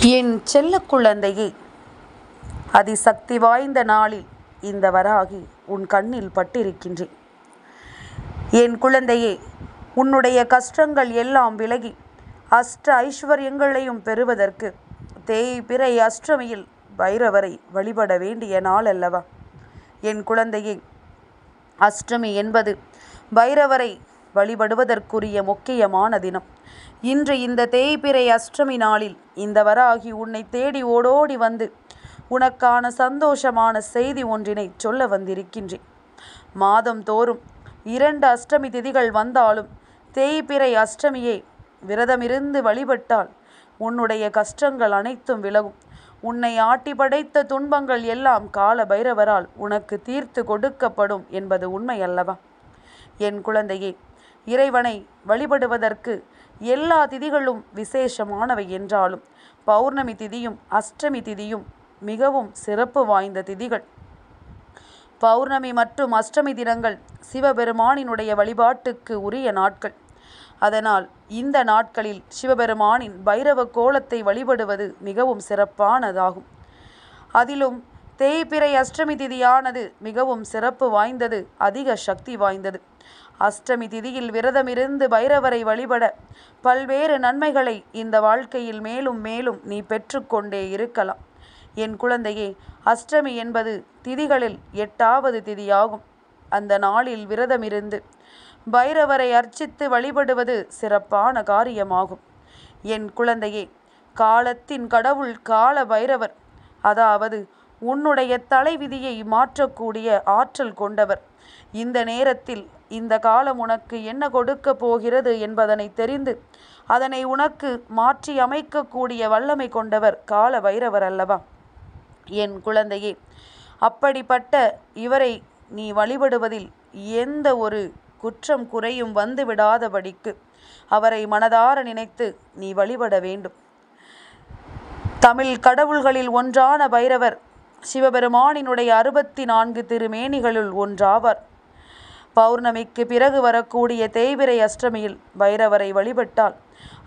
என் செல்ல குழந்தையே, அதிசக்தி வாய்ந்த நாளில் இந்த வராகி உன் கண்ணில் பட்டிருக்கின்றேன். என் குழந்தையே, உன்னுடைய கஷ்டங்கள் எல்லாம் விலகி அஷ்ட ஐஸ்வர்யங்களையும் பெறுவதற்கு தேய்பிறை அஷ்டமியில் பைரவரை வழிபட வேண்டிய நாள் அல்லவா? என் குழந்தையே, அஷ்டமி என்பது பைரவரை வழிபடுவதற்குரிய முக்கியமான தினம். இன்று இந்த தேய்பிறை அஷ்டமி நாளில் இந்த வராகி உன்னை தேடி ஓடோடி வந்து உனக்கான சந்தோஷமான செய்தி ஒன்றினை சொல்ல வந்திருக்கின்றேன். மாதம் தோறும் 2 அஷ்டமி திதிகள் வந்தாலும் தேய்பிறை அஷ்டமியை விரதமிருந்து வழிபட்டால் உன்னுடைய கஷ்டங்கள் அனைத்தும் விலகும். உன்னை ஆட்டி படைத்த துன்பங்கள் எல்லாம் கால பைரவரால் உனக்கு தீர்த்து கொடுக்கப்படும் என்பது உண்மை அல்லவா? என் குழந்தையே, இறைவனை வழிபடுவதற்கு எல்லா திதிகளும் விசேஷமானவை என்றாலும் பௌர்ணமி திதியும் அஷ்டமி திதியும் மிகவும் சிறப்பு வாய்ந்த திதிகள். பௌர்ணமி மற்றும் அஷ்டமி தினங்கள் சிவபெருமானினுடைய வழிபாட்டுக்கு உரிய நாட்கள். அதனால் இந்த நாட்களில் சிவபெருமானின் பைரவ கோலத்தை வழிபடுவது மிகவும் சிறப்பானதாகும். அதிலும் தேய்பிறை அஷ்டமி திதியானது மிகவும் சிறப்பு வாய்ந்தது, அதிக சக்தி வாய்ந்தது. அஷ்டமி திதியில் விரதமிருந்து பைரவரை வழிபட பல்வேறு நன்மைகளை இந்த வாழ்க்கையில் மேலும் மேலும் நீ பெற்றுக்கொண்டே இருக்கலாம். என் குழந்தையே, அஷ்டமி என்பது திதிகளில் 8வது திதியாகும். அந்த நாளில் விரதமிருந்து பைரவரை அர்ச்சித்து வழிபடுவது சிறப்பான காரியமாகும். என் குழந்தையே, காலத்தின் கடவுள் கால பைரவர், அதாவது உன்னுடைய தலைவிதியை மாற்றக்கூடிய ஆற்றல் கொண்டவர். இந்த நேரத்தில் இந்த காலம் உனக்கு என்ன கொடுக்க போகிறது என்பதனை தெரிந்து அதனை உனக்கு மாற்றி அமைக்கக்கூடிய வல்லமை கொண்டவர் கால பைரவர் அல்லவா? என் குழந்தையே, அப்படிப்பட்ட இவரை நீ வழிபடுவதில் எந்த ஒரு குற்றம் குறையும் வந்து விடாதபடிக்கு அவரை மனதார நினைத்து நீ வழிபட வேண்டும். தமிழ் கடவுள்களில் ஒன்றான பைரவர் சிவபெருமானினுடைய 64 திருமேனிகளுள் ஒன்றாவார். பௌர்ணமிக்கு பிறகு வரக்கூடிய தேய்பிறை அஷ்டமியில் பைரவரை வழிபட்டால்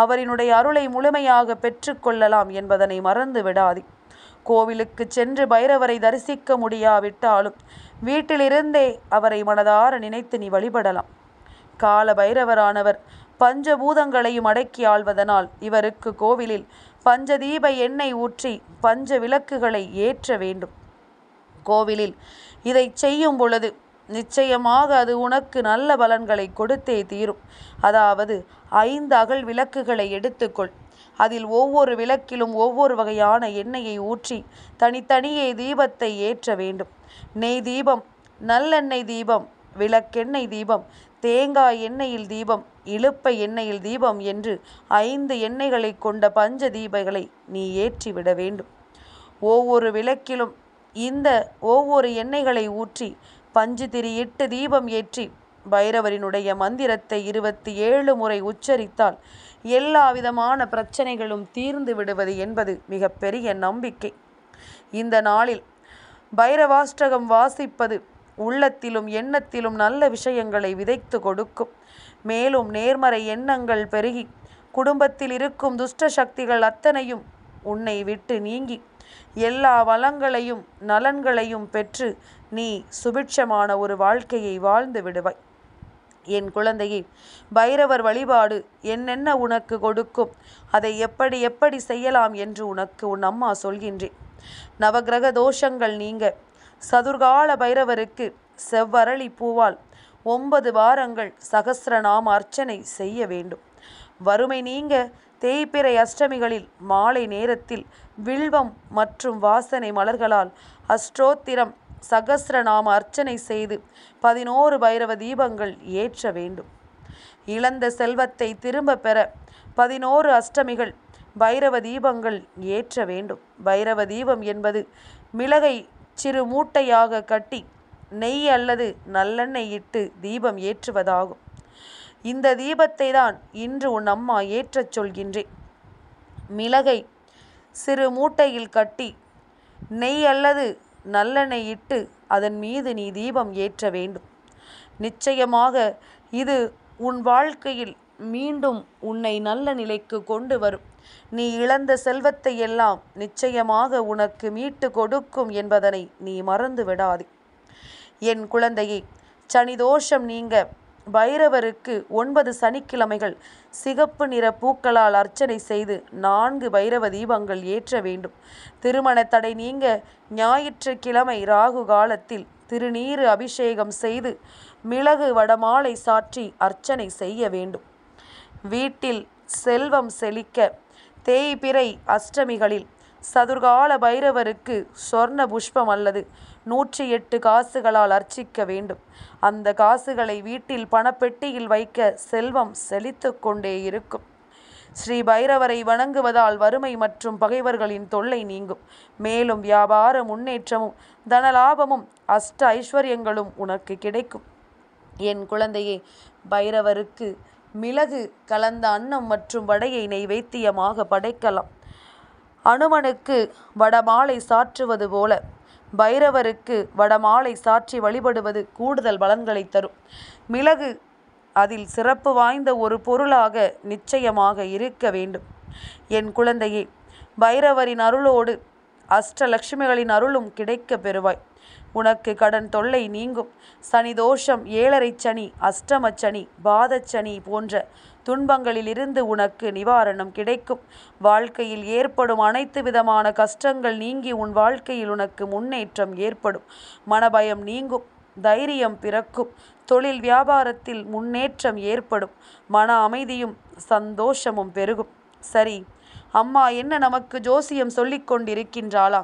அவரினுடைய அருளை முழுமையாக பெற்றுக்கொள்ளலாம் என்பதனை மறந்து விடாதே. கோவிலுக்கு சென்று பைரவரை தரிசிக்க முடியாவிட்டாலும் வீட்டிலிருந்தே அவரை மனதார நினைத்து நீ வழிபடலாம். கால பைரவரானவர் பஞ்சபூதங்களையும் அடக்கி ஆள்வதனால் இவருக்கு கோவிலில் பஞ்சதீப எண்ணெய் ஊற்றி பஞ்ச விளக்குகளை ஏற்ற வேண்டும். கோவிலில் இதை செய்யும் பொழுது நிச்சயமாக அது உனக்கு நல்ல பலன்களை கொடுத்தே தீரும். அதாவது 5 அகல் விளக்குகளை எடுத்துக்கொள். அதில் ஒவ்வொரு விளக்கிலும் ஒவ்வொரு வகையான எண்ணெயை ஊற்றி தனித்தனியே தீபத்தை ஏற்ற வேண்டும். நெய் தீபம், நல்லெண்ணெய் தீபம், விளக்கெண்ணெய் தீபம், தேங்காய் எண்ணெயில் தீபம், இலுப்பை எண்ணெயில் தீபம் என்று 5 எண்ணெய்களை கொண்ட பஞ்ச தீபங்களை நீ ஏற்றிவிட வேண்டும். ஒவ்வொரு விளக்கிலும் இந்த ஒவ்வொரு எண்ணெய்களை ஊற்றி பஞ்சு திரியிட்டு தீபம் ஏற்றி பைரவரினுடைய மந்திரத்தை 27 முறை உச்சரித்தால் எல்லா விதமான பிரச்சனைகளும் தீர்ந்து விடுவது என்பது மிகப்பெரிய நம்பிக்கை. இந்த நாளில் பைரவாஷ்டகம் வாசிப்பது உள்ளத்திலும் எண்ணத்திலும் நல்ல விஷயங்களை விதைத்து கொடுக்கும். மேலும் நேர்மறை எண்ணங்கள் பெருகி குடும்பத்தில் இருக்கும் துஷ்ட சக்திகள் அத்தனையும் உன்னை விட்டு நீங்கி எல்லா வளங்களையும் நலன்களையும் பெற்று நீ சுபிட்சமான ஒரு வாழ்க்கையை வாழ்ந்து விடுவாய். என் குழந்தையே, பைரவர் வழிபாடு என்னென்ன உனக்கு கொடுக்கும், அதை எப்படி எப்படி செய்யலாம் என்று உனக்கு உன் அம்மா சொல்கின்றேன். நவகிரக தோஷங்கள் நீங்க சதுர்கால பைரவருக்கு செவ்வரளி பூவால் 9 வாரங்கள் சகஸ்ரநாம அர்ச்சனை செய்ய வேண்டும். வறுமை நீங்க தேய்பிறை அஷ்டமிகளில் மாலை நேரத்தில் வில்வம் மற்றும் வாசனை மலர்களால் அஷ்டோத்திரம் சகஸ்ரநாம அர்ச்சனை செய்து 11 பைரவ தீபங்கள் ஏற்ற வேண்டும். இழந்த செல்வத்தை திரும்ப பெற 11 அஷ்டமிகள் பைரவ தீபங்கள் ஏற்ற வேண்டும். பைரவ தீபம் என்பது மிளகை சிறு மூட்டையாக கட்டி நெய் அல்லது நல்லெண்ணெய் இட்டு தீபம் ஏற்றுவதாகும். இந்த தீபத்தை தான் இன்று உன் அம்மா ஏற்றச் சொல்கின்றேன். மிளகை சிறு மூட்டையில் கட்டி நெய் அல்லது நல்லெண்ணெய் இட்டு அதன் மீது நீ தீபம் ஏற்ற வேண்டும். நிச்சயமாக இது உன் வாழ்க்கையில் மீண்டும் உன்னை நல்ல நிலைக்கு கொண்டு வரும். நீ இழந்த செல்வத்தை எல்லாம் நிச்சயமாக உனக்கு மீட்டு கொடுக்கும் என்பதனை நீ மறந்து விடாதே. என் குழந்தையே, சனிதோஷம் நீங்க பைரவருக்கு 9 சனிக்கிழமைகள் சிகப்பு நிற பூக்களால் அர்ச்சனை செய்து 4 பைரவ தீபங்கள் ஏற்ற வேண்டும். திருமண தடை நீங்க ஞாயிற்றுக்கிழமை ராகு காலத்தில் திருநீறு அபிஷேகம் செய்து மிளகு வடமாலை சாற்றி அர்ச்சனை செய்ய வேண்டும். வீட்டில் செல்வம் செழிக்க தேய்பிறை அஷ்டமிகளில் சதுர்கால பைரவருக்கு சொர்ண புஷ்பம் அல்லது 108 காசுகளால் அர்ச்சிக்க வேண்டும். அந்த காசுகளை வீட்டில் பணப்பெட்டியில் வைக்க செல்வம் செழித்து கொண்டே இருக்கும். ஸ்ரீ பைரவரை வணங்குவதால் வறுமை மற்றும் பகைவர்களின் தொல்லை நீங்கும். மேலும் வியாபார முன்னேற்றமும் தனலாபமும் அஷ்ட ஐஸ்வர்யங்களும் உனக்கு கிடைக்கும். என் குழந்தையே, பைரவருக்கு மிளகு கலந்த அன்னம் மற்றும் வடையை நைவேத்தியமாக படைக்கலாம். அனுமனுக்கு வடமாலை சாற்றுவது போல பைரவருக்கு வடமாலை சாற்றி வழிபடுவது கூடுதல் பலன்களை தரும். மிளகு அதில் சிறப்பு வாய்ந்த ஒரு பொருளாக நிச்சயமாக இருக்க வேண்டும். என் குழந்தையே, பைரவரின் அருளோடு அஷ்டலட்சுமிகளின் அருளும் கிடைக்க பெறுவாய். உனக்கு கடன் தொல்லை நீங்கும். சனி தோஷம், 7.5 சனி, அஷ்டம சனி, பாதச்சனி போன்ற துன்பங்களிலிருந்து உனக்கு நிவாரணம் கிடைக்கும். வாழ்க்கையில் ஏற்படும் அனைத்து விதமான கஷ்டங்கள் நீங்கி உன் வாழ்க்கையில் உனக்கு முன்னேற்றம் ஏற்படும். மனபயம் நீங்கும். தைரியம் பிறக்கும். தொழில் வியாபாரத்தில் முன்னேற்றம் ஏற்படும். மன அமைதியும் சந்தோஷமும் பெருகும். சரி, அம்மா என்ன நமக்கு ஜோசியம் சொல்லிக் கொண்டிருக்கின்றாளா,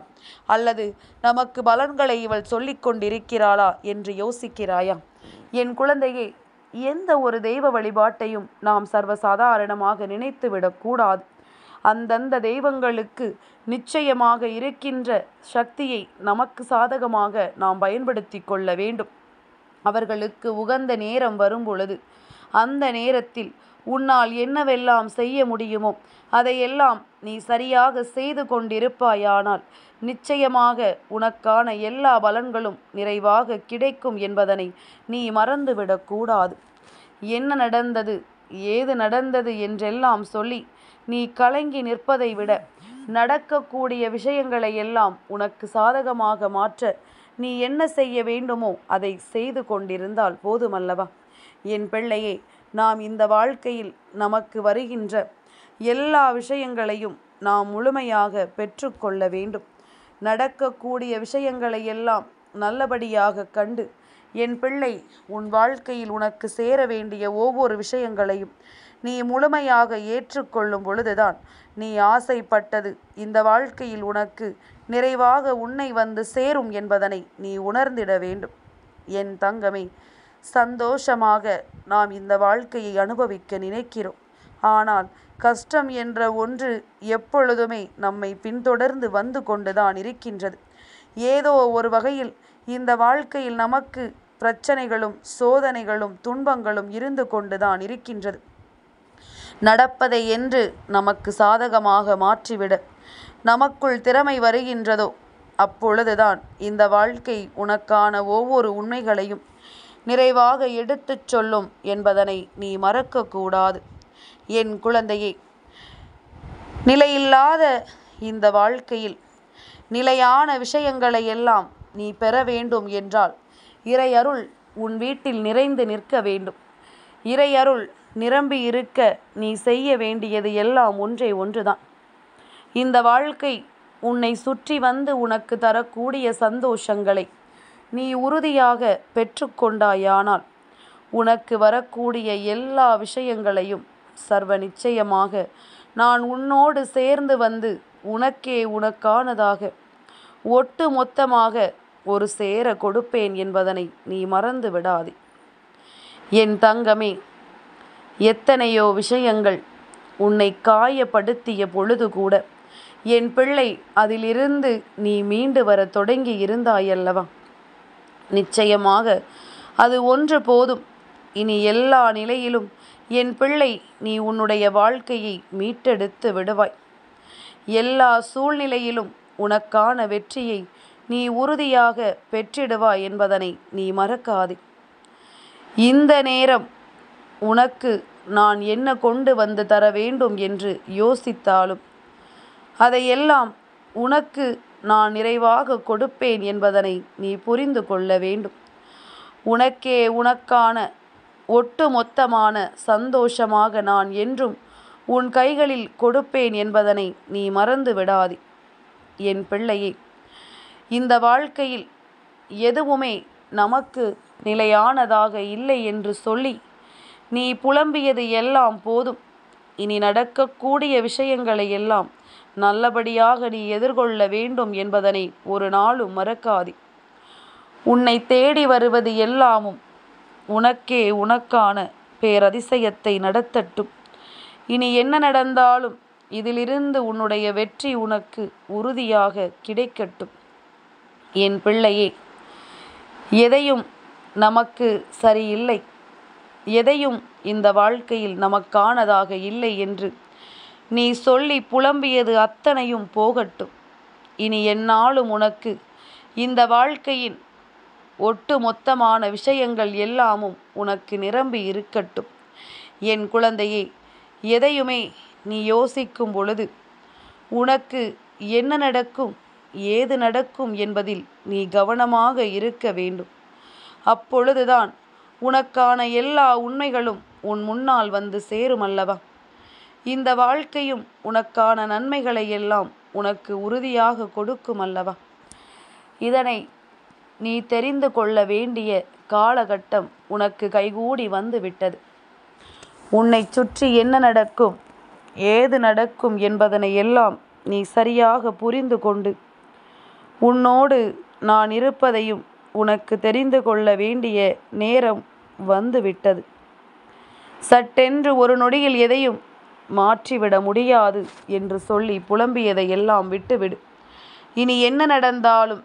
அல்லது நமக்கு பலன்களை இவள் சொல்லிக் கொண்டிருக்கிறாளா என்று யோசிக்கிறாயா? என் குழந்தையே, எந்த ஒரு தெய்வ வழிபாட்டையும் நாம் சர்வசாதாரணமாக நினைத்துவிடக்கூடாது. அந்தந்த தெய்வங்களுக்கு நிச்சயமாக இருக்கின்ற சக்தியை நமக்கு சாதகமாக நாம் பயன்படுத்தி கொள்ள வேண்டும். அவர்களுக்கு உகந்த நேரம் வரும் பொழுது அந்த நேரத்தில் உன்னால் என்னவெல்லாம் செய்ய முடியுமோ அதையெல்லாம் நீ சரியாக செய்து கொண்டிருப்பாயானால் நிச்சயமாக உனக்கான எல்லா பலன்களும் நிறைவாக கிடைக்கும் என்பதனை நீ மறந்துவிடக்கூடாது. என்ன நடந்தது, ஏது நடந்தது என்றெல்லாம் சொல்லி நீ கலங்கி நிற்பதை விட நடக்கக்கூடிய விஷயங்களை எல்லாம் உனக்கு சாதகமாக மாற்ற நீ என்ன செய்ய வேண்டுமோ அதை செய்து கொண்டிருந்தால் போதுமல்லவா? என் பிள்ளையே, நாம் இந்த வாழ்க்கையில் நமக்கு வருகின்ற எல்லா விஷயங்களையும் நாம் முழுமையாக பெற்றுக்கொள்ள வேண்டும். நடக்கக்கூடிய விஷயங்களை எல்லாம் நல்லபடியாக கண்டு என் பிள்ளை, உன் வாழ்க்கையில் உனக்கு சேர வேண்டிய ஒவ்வொரு விஷயங்களையும் நீ முழுமையாக ஏற்றுக்கொள்ளும் பொழுதுதான் நீ ஆசைப்பட்டது இந்த வாழ்க்கையில் உனக்கு நிறைவாக உன்னை வந்து சேரும் என்பதனை நீ உணர்ந்திட வேண்டும். என் தங்கமே, சந்தோஷமாக நாம் இந்த வாழ்க்கையை அனுபவிக்க நினைக்கிறோம். ஆனால் கஷ்டம் என்ற ஒன்று எப்பொழுதுமே நம்மை பின்தொடர்ந்து வந்து கொண்டுதான் இருக்கின்றது. ஏதோ ஒரு வகையில் இந்த வாழ்க்கையில் நமக்கு பிரச்சனைகளும் சோதனைகளும் துன்பங்களும் இருந்து கொண்டுதான் இருக்கின்றது. நடப்பதை என்று நமக்கு சாதகமாக மாற்றிவிட நமக்குள் திறமை வருகின்றதோ அப்பொழுதுதான் இந்த வாழ்க்கை உனக்கான ஒவ்வொரு உண்மைகளையும் நிறைவாக எடுத்துச் சொல்லும் என்பதனை நீ மறக்கக்கூடாது. என் குழந்தையே, நிலையில்லாத இந்த வாழ்க்கையில் நிலையான விஷயங்களை எல்லாம் நீ பெற வேண்டும் என்றால் இறையருள் உன் வீட்டில் நிறைந்து நிற்க வேண்டும். இறையருள் நிரம்பி இருக்க நீ செய்ய வேண்டியது எல்லாம் ஒன்றே ஒன்றுதான். இந்த வாழ்க்கை உன்னை சுற்றி வந்து உனக்கு தரக்கூடிய சந்தோஷங்களை நீ உறுதியாக பெற்றுக்கொண்டாயானால் உனக்கு வரக்கூடிய எல்லா விஷயங்களையும் சர்வ நிச்சயமாக நான் உன்னோடு சேர்ந்து வந்து உனக்கே உனக்கானதாக ஒட்டு மொத்தமாக ஒரு சேர கொடுப்பேன் என்பதனை நீ மறந்து விடாதே. என் தங்கமே, எத்தனையோ விஷயங்கள் உன்னை காயப்படுத்திய பொழுது கூட என் பிள்ளை அதிலிருந்து நீ மீண்டு வர தொடங்கி இருந்தாயல்லவா? நிச்சயமாக அது ஒன்று போதும். இனி எல்லா நிலையிலும் என் பிள்ளை நீ உன்னுடைய வாழ்க்கையை மீட்டெடுத்து விடுவாய். எல்லா சூழ்நிலையிலும் உனக்கான வெற்றியை நீ உறுதியாக பெற்றிடுவாய் என்பதனை நீ மறக்காதே. இந்த நேரம் உனக்கு நான் என்ன கொண்டு வந்து தர வேண்டும் என்று யோசித்தாலும் அதையெல்லாம் உனக்கு நான் நிறைவாக கொடுப்பேன் என்பதனை நீ புரிந்து கொள்ள வேண்டும். உனக்கே உனக்கான ஒட்டுமொத்தமான சந்தோஷமாக நான் என்றும் உன் கைகளில் கொடுப்பேன் என்பதனை நீ மறந்து விடாதே. என் பிள்ளையே, இந்த வாழ்க்கையில் எதுவுமே நமக்கு நிலையானதாக இல்லை என்று சொல்லி நீ புலம்பியது எல்லாம் போதும். இனி நடக்கக்கூடிய விஷயங்களை எல்லாம் நல்லபடியாக நீ எதிர்கொள்ள வேண்டும் என்பதனை ஒரு நாளும் மறக்காதே. உன்னை தேடி வருவது எல்லாமும் உனக்கே உனக்கான பேரதிசயத்தை நடத்தட்டும். இனி என்ன நடந்தாலும் இதிலிருந்து உன்னுடைய வெற்றி உனக்கு உறுதியாக கிடைக்கட்டும். என் பிள்ளையே, எதையும் நமக்கு சரியில்லை, எதையும் இந்த வாழ்க்கையில் நமக்கானதாக இல்லை என்று நீ சொல்லி புலம்பியது அத்தனையும் போகட்டும். இனி எந்நாளும் உனக்கு இந்த வாழ்க்கையின் ஒட்டுமொத்தமான விஷயங்கள் எல்லாமும் உனக்கு நிரம்பி இருக்கட்டும். என் குழந்தையே, எதையுமே நீ யோசிக்கும் பொழுது உனக்கு என்ன நடக்கும், ஏது நடக்கும் என்பதில் நீ கவனமாக இருக்க வேண்டும். அப்பொழுதுதான் உனக்கான எல்லா உண்மைகளும் உன் முன்னால் வந்து சேரும் அல்லவா? இந்த வாழ்க்கையும் உனக்கான நன்மைகளை எல்லாம் உனக்கு உறுதியாக கொடுக்கும் அல்லவா? இதனை நீ தெரிந்து கொள்ள வேண்டிய காலகட்டம் உனக்கு கைகூடி வந்து விட்டது. உன்னை சுற்றி என்ன நடக்கும், ஏது நடக்கும் என்பதனை எல்லாம் நீ சரியாக புரிந்து கொண்டு உன்னோடு நான் இருப்பதையும் உனக்கு தெரிந்து கொள்ள வேண்டிய நேரம் வந்து விட்டது. சட்டென்று ஒரு நொடியில் எதையும் மாற்றிவிட முடியாது என்று சொல்லி புலம்பியதை எல்லாம் விட்டுவிடு. இனி என்ன நடந்தாலும்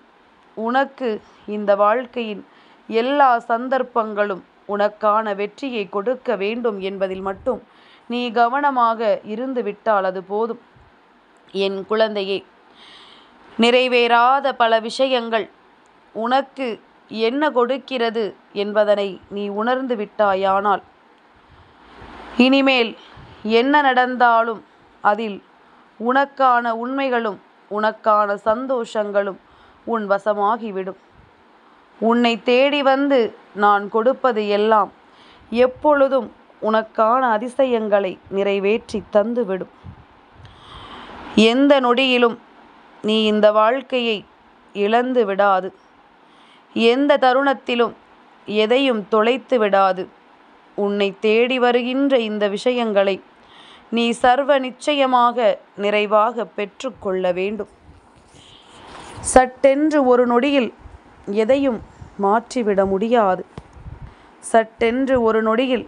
உனக்கு இந்த வாழ்க்கையின் எல்லா சந்தர்ப்பங்களும் உனக்கான வெற்றியை கொடுக்க வேண்டும் என்பதில் மட்டும் நீ கவனமாக இருந்து விட்டால் அது போதும். என் குழந்தையே, நிறைவேறாத பல விஷயங்கள் உனக்கு என்ன கொடுக்கிறது என்பதனை நீ உணர்ந்து விட்டாயானால் இனிமேல் என்ன நடந்தாலும் அதில் உனக்கான உண்மைகளும் உனக்கான சந்தோஷங்களும் உன் வசமாகிவிடும். உன்னை தேடி வந்து நான் கொடுப்பது எல்லாம் எப்பொழுதும் உனக்கான அதிசயங்களை நிறைவேற்றி தந்துவிடும். எந்த நொடியிலும் நீ இந்த வாழ்க்கையை இழந்து விடாது. எந்த தருணத்திலும் எதையும் தொலைத்து விடாது. உன்னை தேடி வருகின்ற இந்த விஷயங்களை நீ சர்வ நிச்சயமாக நிறைவாக பெற்றுக்கொள்ள வேண்டும். சட்டென்று ஒரு நொடியில் எதையும் மாற்றிவிட முடியாது. சட்டென்று ஒரு நொடியில்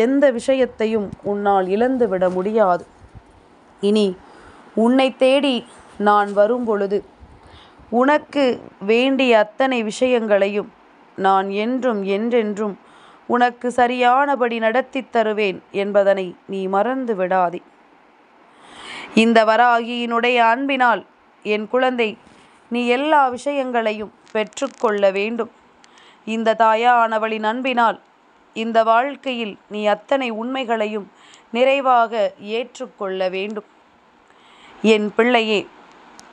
எந்த விஷயத்தையும் உன்னால் இழந்துவிட முடியாது. இனி உன்னை தேடி நான் வரும் பொழுது உனக்கு வேண்டிய அத்தனை விஷயங்களையும் நான் என்றும் என்றென்றும் உனக்கு சரியானபடி நடத்தி தருவேன் என்பதனை நீ மறந்து விடாதே. இந்த வராகியினுடைய அன்பினால் என் குழந்தை, நீ எல்லா விஷயங்களையும் பெற்றுக்கொள்ள வேண்டும். இந்த தாயானவளின் அன்பினால் இந்த வாழ்க்கையில் நீ அத்தனை உண்மைகளையும் நிறைவாக ஏற்றுக்கொள்ள வேண்டும். என் பிள்ளையே,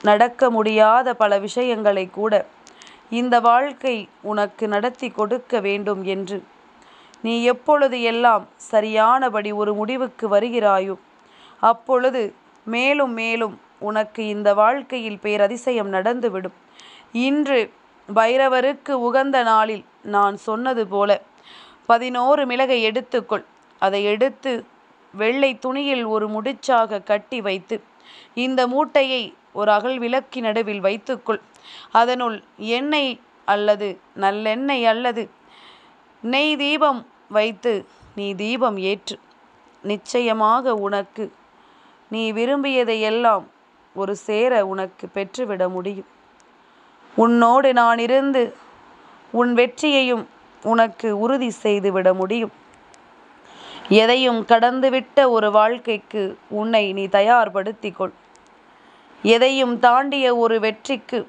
நடக்க முடியாத பல விஷயங்களை கூட இந்த வாழ்க்கை உனக்கு நடத்தி கொடுக்க வேண்டும் என்று நீ எப்பொழுது எல்லாம் சரியானபடி ஒரு முடிவுக்கு வருகிறாயோ அப்பொழுது மேலும் மேலும் உனக்கு இந்த வாழ்க்கையில் பேரதிசயம் நடந்துவிடும். இன்று பைரவருக்கு உகந்த நாளில் நான் சொன்னது போல 11 மிளகை எடுத்துக்கொள். அதை எடுத்து வெள்ளை துணியில் ஒரு முடிச்சாக கட்டி வைத்து இந்த மூட்டையை ஒரு அகல் விளக்கி நடுவில் வைத்துக்கொள். அதனுள் எண்ணெய் அல்லது நல்லெண்ணெய் அல்லது நெய் தீபம் வைத்து நீ தீபம் ஏற்று. நிச்சயமாக உனக்கு நீ விரும்பியதையெல்லாம் ஒரு சேர உனக்கு பெற்றுவிட முடியும். உன்னோடு நான் இருந்து உன் வெற்றியையும் உனக்கு உறுதி செய்துவிட முடியும். எதையும் கடந்துவிட்ட ஒரு வாழ்க்கைக்கு உன்னை நீ தயார்படுத்திக்கொள். எதையும் தாண்டிய ஒரு வெற்றிக்கு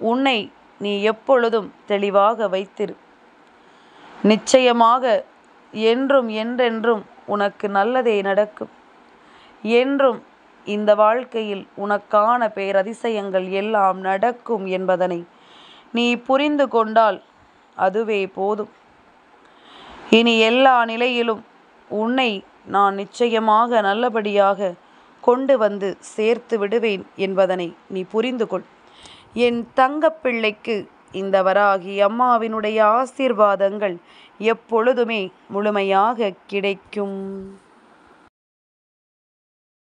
உன்னை நீ எப்பொழுதும் தெளிவாக வைத்திரு. நிச்சயமாக என்றும் என்றென்றும் உனக்கு நல்லதே நடக்கும். என்றும் இந்த வாழ்க்கையில் உனக்கான பேரதிசயங்கள் எல்லாம் நடக்கும் என்பதனை நீ புரிந்து கொண்டால் அதுவே போதும். இனி எல்லா நிலையிலும் உன்னை நான் நிச்சயமாக நல்லபடியாக கொண்டு வந்து சேர்த்து விடுவேன் என்பதனை நீ புரிந்து கொள். என் தங்கப்பிள்ளைக்கு இந்த வராகி அம்மாவினுடைய ஆசீர்வாதங்கள் எப்பொழுதுமே முழுமையாக கிடைக்கும்.